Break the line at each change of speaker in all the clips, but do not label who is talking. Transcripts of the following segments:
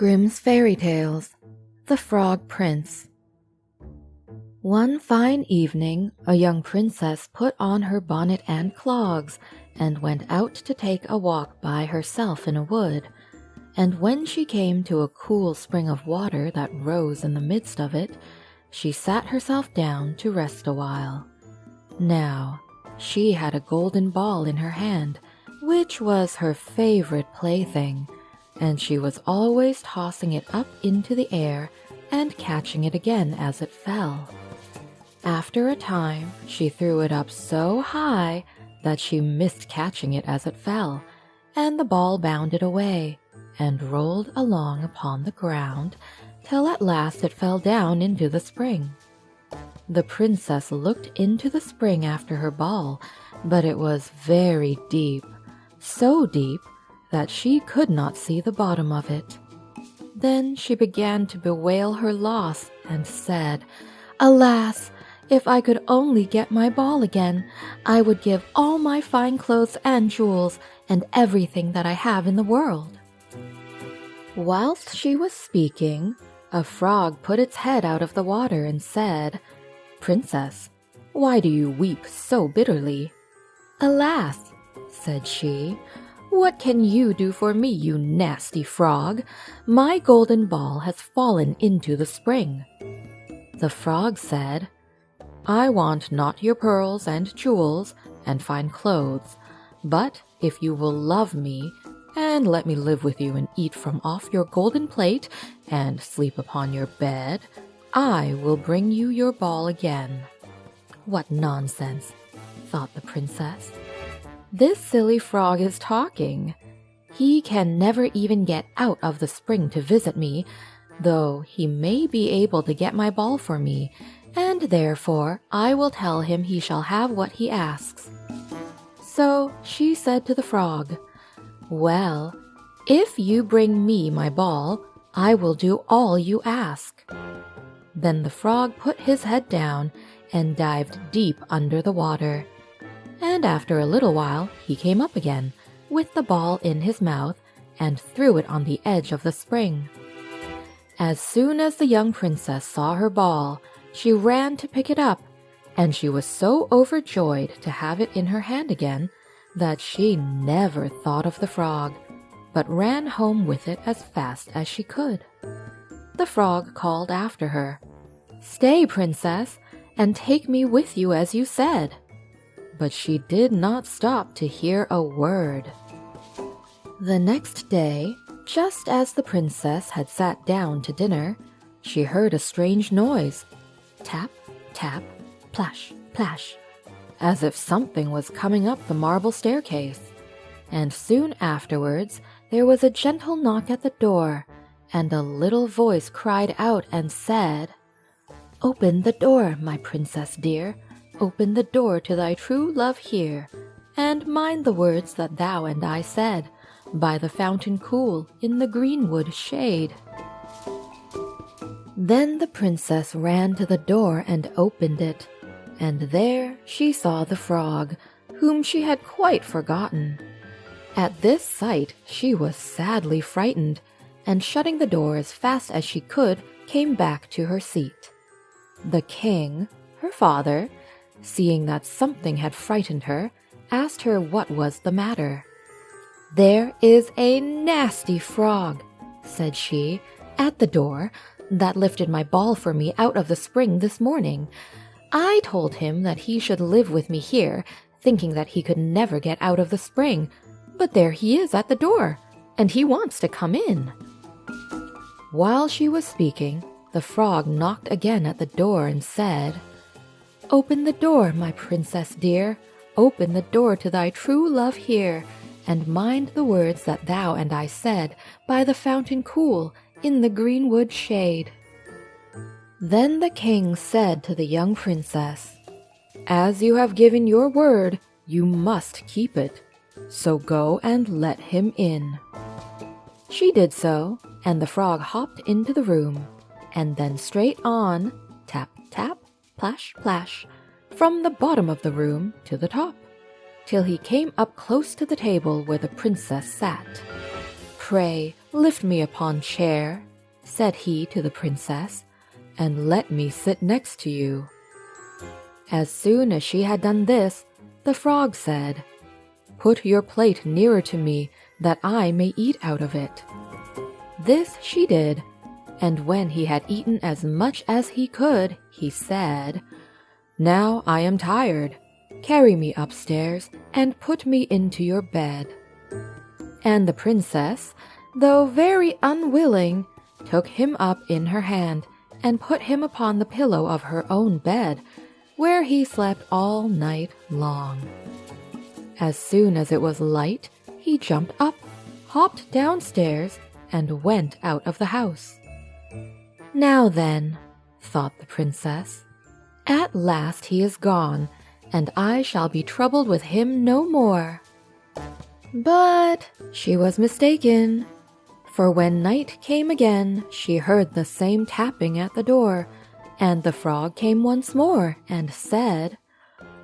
Grimm's Fairy Tales, The Frog Prince. One fine evening, a young princess put on her bonnet and clogs and went out to take a walk by herself in a wood. And when she came to a cool spring of water that rose in the midst of it, she sat herself down to rest a while. Now, she had a golden ball in her hand, which was her favorite plaything, and she was always tossing it up into the air and catching it again as it fell. After a time, she threw it up so high that she missed catching it as it fell, and the ball bounded away and rolled along upon the ground till at last it fell down into the spring. The princess looked into the spring after her ball, but it was very deep, so deep that she could not see the bottom of it. Then she began to bewail her loss and said, "Alas! If I could only get my ball again, I would give all my fine clothes and jewels and everything that I have in the world." Whilst she was speaking, a frog put its head out of the water and said, "Princess, why do you weep so bitterly?" "Alas," said she, "what can you do for me, you nasty frog? My golden ball has fallen into the spring." The frog said, "I want not your pearls and jewels and fine clothes, but if you will love me and let me live with you and eat from off your golden plate and sleep upon your bed, I will bring you your ball again." "What nonsense," thought the princess. "This silly frog is talking. He can never even get out of the spring to visit me, though he may be able to get my ball for me, and therefore I will tell him he shall have what he asks." So she said to the frog, "Well, if you bring me my ball, I will do all you ask." Then the frog put his head down and dived deep under the water. And after a little while he came up again, with the ball in his mouth, and threw it on the edge of the spring. As soon as the young princess saw her ball, she ran to pick it up, and she was so overjoyed to have it in her hand again that she never thought of the frog, but ran home with it as fast as she could. The frog called after her, "Stay, princess, and take me with you as you said." But she did not stop to hear a word. The next day, just as the princess had sat down to dinner, she heard a strange noise, tap, tap, plash, plash, as if something was coming up the marble staircase. And soon afterwards there was a gentle knock at the door, and a little voice cried out and said, "Open the door, my princess dear. Open the door to thy true love here, and mind the words that thou and I said, by the fountain cool in the greenwood shade." Then the princess ran to the door and opened it, and there she saw the frog, whom she had quite forgotten. At this sight she was sadly frightened, and shutting the door as fast as she could, came back to her seat. The king, her father, seeing that something had frightened her, asked her what was the matter. "There is a nasty frog," said she, "at the door, that lifted my ball for me out of the spring this morning. I told him that he should live with me here, thinking that he could never get out of the spring, but there he is at the door, and he wants to come in." While she was speaking, the frog knocked again at the door and said, "Open the door, my princess dear. Open the door to thy true love here, and mind the words that thou and I said, by the fountain cool in the greenwood shade." Then the king said to the young princess, "As you have given your word, you must keep it. So go and let him in." She did so, and the frog hopped into the room, and then straight on, tap, tap, plash, plash, from the bottom of the room to the top, till he came up close to the table where the princess sat. "Pray, "Lift me upon chair," said he to the princess, "and let me sit next to you." As soon as she had done this, the frog said, "Put your plate nearer to me, that I may eat out of it." This she did, and when he had eaten as much as he could, he said, "Now I am tired. Carry me upstairs and put me into your bed." And the princess, though very unwilling, took him up in her hand and put him upon the pillow of her own bed, where he slept all night long. As soon as it was light, he jumped up, hopped downstairs, and went out of the house. "Now then," thought the princess, "at last he is gone, and I shall be troubled with him no more." But she was mistaken, for when night came again, she heard the same tapping at the door, and the frog came once more and said,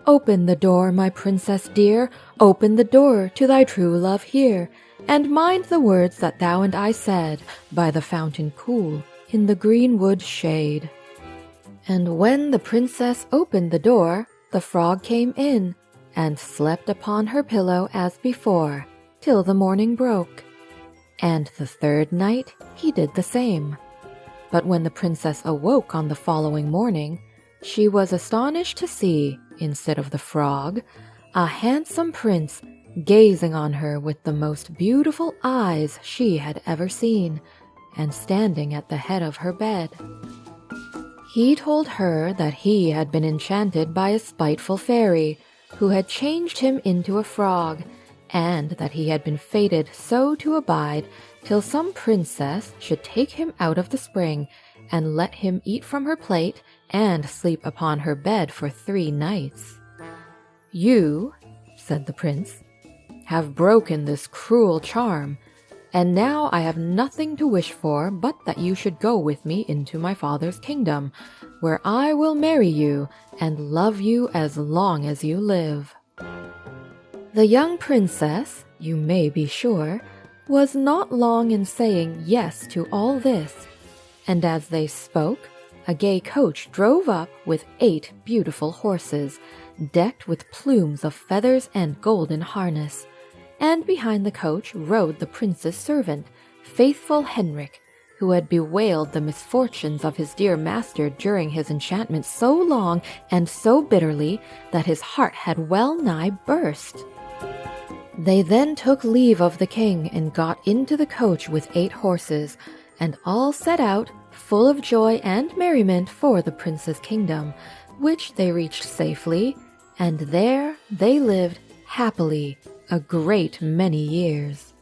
"Open the door, my princess dear, open the door to thy true love here, and mind the words that thou and I said, by the fountain cool, in the greenwood shade." And when the princess opened the door, the frog came in, and slept upon her pillow as before, till the morning broke. And the third night he did the same. But when the princess awoke on the following morning, she was astonished to see, instead of the frog, a handsome prince gazing on her with the most beautiful eyes she had ever seen, and standing at the head of her bed. He told her that he had been enchanted by a spiteful fairy, who had changed him into a frog, and that he had been fated so to abide till some princess should take him out of the spring, and let him eat from her plate and sleep upon her bed for 3 nights. "You," said the prince, "have broken this cruel charm, and now I have nothing to wish for but that you should go with me into my father's kingdom, where I will marry you and love you as long as you live." The young princess, you may be sure, was not long in saying yes to all this, and as they spoke, a gay coach drove up with 8 beautiful horses, decked with plumes of feathers and golden harness, and behind the coach rode the prince's servant, faithful Henrik, who had bewailed the misfortunes of his dear master during his enchantment so long and so bitterly that his heart had well nigh burst. They then took leave of the king and got into the coach with 8 horses, and all set out, full of joy and merriment, for the prince's kingdom, which they reached safely, and there they lived happily a great many years.